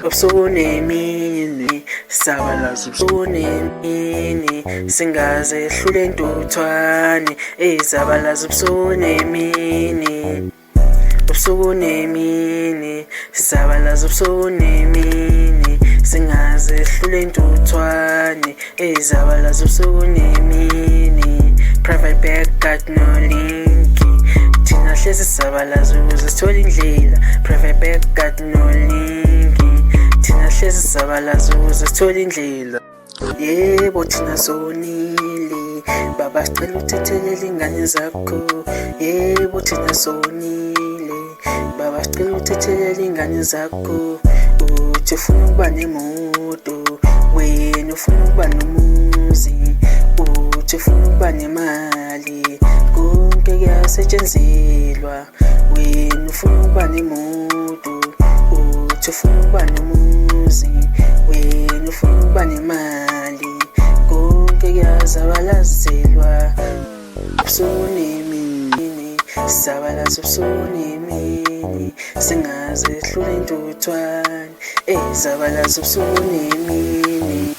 Ubusuku nemini sabalaza ubusuku nemini singaze hlule ntuthwane ezabalaza ubusuku nemini. Ubusuku nemini sabalaza ubusuku nemini singaze hlule ntuthwane ezabalaza ubusuku nemini. Private bag got no link, thina hlezi sabalaza ukuze sithole indlela. Private bag got no link, thina hlezi sabalaza ukuze sithole indlela. Yebo thina sonile, baba sicela uthethelela ingane zakho. Yebo thina sonile, baba sicela uthethelela ingane zakho. Uthi ufuna ukuba nemoto, wena ufuna ukuba nomuzi. Uthi ufuna ukuba nemali, konke kuyasetshenzelwa. Wena ufuna ukuba nemoto, uthi ufuna ukuba nomuzi. Wena ufuna ukuba nemali, konke kuyazabalazelwa. Ubusuku nemini sabalaza ubusuku nemini singaze hlule ntuthwane ezabalaza ubusuku nemini.